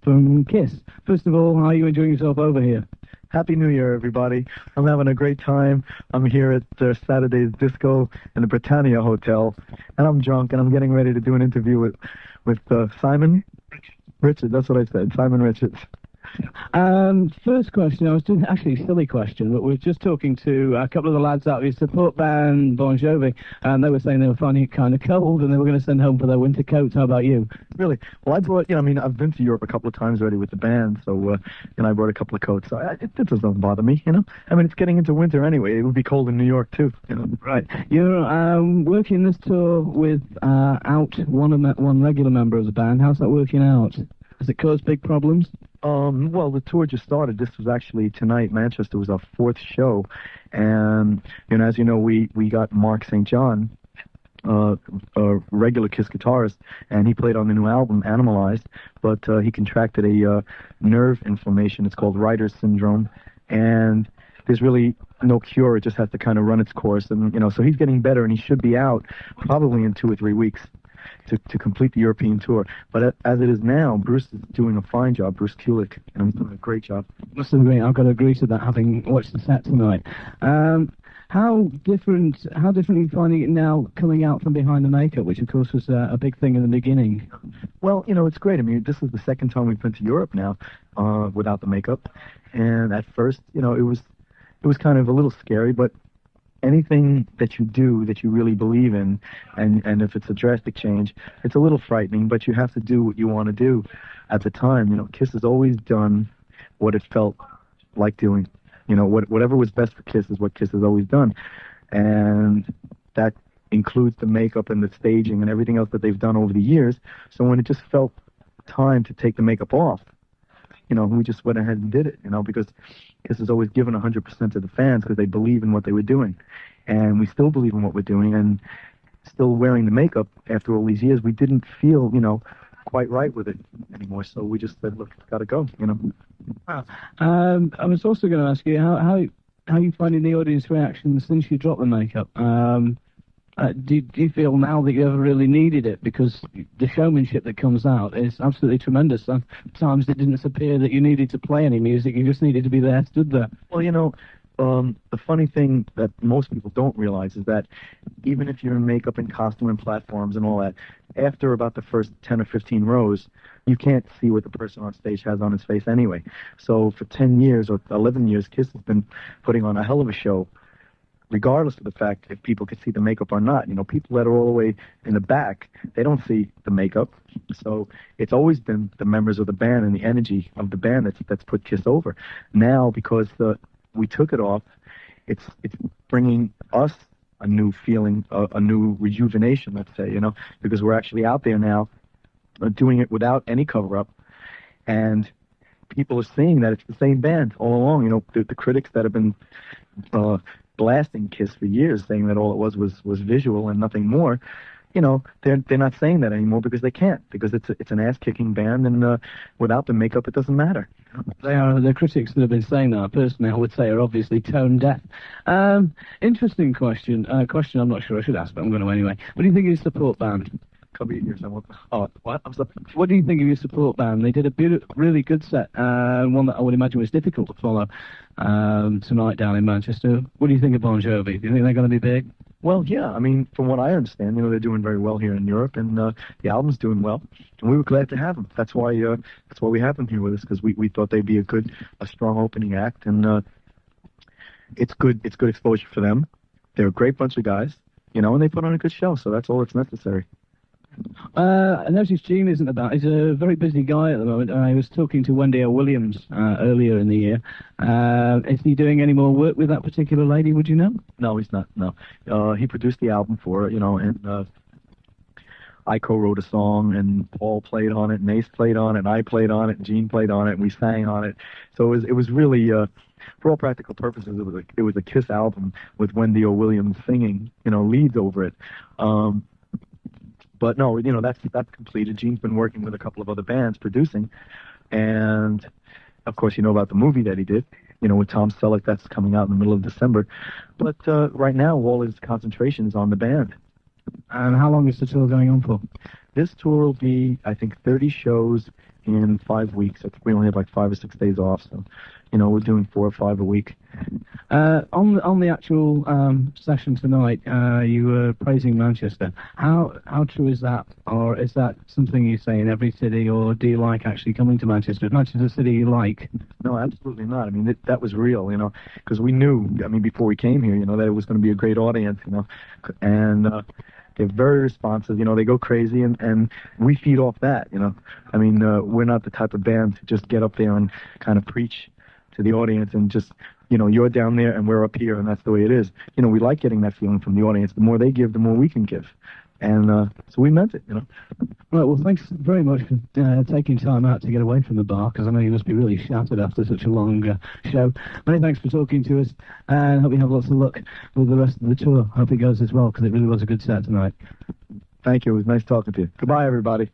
from Kiss. First of all, how are you enjoying yourself over here? Happy New Year, everybody. I'm having a great time. I'm here at Saturday's Disco in the Britannia Hotel, and I'm drunk, and I'm getting ready to do an interview with Simon Richards. That's what I said, Simon Richards. First question, I was doing actually a silly question, but we were just talking to a couple of the lads out of your support band, Bon Jovi, and they were saying they were finding it kind of cold and they were going to send home for their winter coats. How about you? Really? Well, I brought, I've been to Europe a couple of times already with the band, so, I brought a couple of coats. So it doesn't bother me, I mean, it's getting into winter anyway. It would be cold in New York, too, Right. You're working this tour with one regular member of the band. How's that working out? Has it caused big problems? Well, the tour just started. This was actually tonight. Manchester was our fourth show. And, as you know, we got Mark St. John, a regular Kiss guitarist, and he played on the new album, Animalize, but he contracted a nerve inflammation. It's called Reiter's syndrome. And there's really no cure. It just has to kind of run its course. And, so he's getting better, and he should be out probably in 2 or 3 weeks to complete the European tour. But as it is now, Bruce is doing a fine job, Bruce Kulick, and he's doing a great job. Must agree. I've got to agree to that, having watched the set tonight. How different are you finding it now coming out from behind the makeup, which of course was a big thing in the beginning? Well, it's great. I mean, this is the second time we've been to Europe now without the makeup. And at first, it was kind of a little scary, but anything that you do that you really believe in, and if it's a drastic change, it's a little frightening, but you have to do what you want to do at the time. Kiss has always done what it felt like doing. Whatever was best for Kiss is what Kiss has always done. And that includes the makeup and the staging and everything else that they've done over the years. So when it just felt time to take the makeup off, we just went ahead and did it, because Kiss has always given 100% to the fans because they believe in what they were doing. And we still believe in what we're doing, and still wearing the makeup after all these years, we didn't feel, quite right with it anymore. So we just said, look, it's got to go, Wow. I was also going to ask you, how you finding the audience reaction since you dropped the makeup? Do you feel now that you ever really needed it? Because the showmanship that comes out is absolutely tremendous. Sometimes it didn't appear that you needed to play any music. You just needed to be there, stood there. Well, the funny thing that most people don't realize is that even if you're in makeup and costume and platforms and all that, after about the first 10 or 15 rows, you can't see what the person on stage has on his face anyway. So for 10 years or 11 years, Kiss has been putting on a hell of a show, regardless of the fact if people could see the makeup or not. People that are all the way in the back, they don't see the makeup. So it's always been the members of the band and the energy of the band that's put Kiss over. Now, because we took it off, it's bringing us a new feeling, a new rejuvenation, let's say, because we're actually out there now doing it without any cover-up. And people are seeing that it's the same band all along. The critics that have been blasting Kiss for years, saying that all it was visual and nothing more, they're not saying that anymore because they can't, because it's an ass-kicking band, and without the makeup, it doesn't matter. The critics that have been saying that, personally, I would say, are obviously tone deaf. Interesting question. Question I'm not sure I should ask, but I'm going to anyway. What do you think of your support band? Cover your ears. Oh, what? I'm sorry. What do you think of your support band? They did a really good set, one that I would imagine was difficult to follow tonight down in Manchester. What do you think of Bon Jovi? Do you think they're going to be big? Well, yeah. I mean, from what I understand, they're doing very well here in Europe, and the album's doing well. And we were glad to have them. That's why we have them here with us, because we thought they'd be a strong opening act, and it's good exposure for them. They're a great bunch of guys, and they put on a good show. So that's all that's necessary. I noticed Gene isn't about. He's a very busy guy at the moment. I was talking to Wendy O. Williams earlier in the year. Is he doing any more work with that particular lady, would you know? No, he's not, no. He produced the album for her, and I co-wrote a song, and Paul played on it, and Ace played on it, and I played on it, and Gene played on it, and we sang on it. So it was really, for all practical purposes, it was a Kiss album with Wendy O. Williams singing, leads over it. But no, that's completed. Gene's been working with a couple of other bands producing, and of course, about the movie that he did, with Tom Selleck. That's coming out in the middle of December. But right now, all his concentration is on the band. And how long is the tour going on for? This tour will be, I think, 30 shows in 5 weeks. I think we only have like 5 or 6 days off, so we're doing 4 or 5 a week. On the actual session tonight, you were praising Manchester. How true is that, or is that something you say in every city, or do you like actually coming to Manchester? Is Manchester a city you like? No, absolutely not. I mean, that was real, because we knew, before we came here, that it was going to be a great audience, and they're very responsive. They go crazy, and we feed off that. We're not the type of band to just get up there and kind of preach to the audience and just, you're down there and we're up here, and that's the way it is. We like getting that feeling from the audience. The more they give, the more we can give. And so we meant it, Right, well, thanks very much for taking time out to get away from the bar, because I know you must be really shattered after such a long show. Many thanks for talking to us, and hope you have lots of luck with the rest of the tour. Hope it goes as well, because it really was a good set tonight. Thank you. It was nice talking to you. Goodbye, everybody.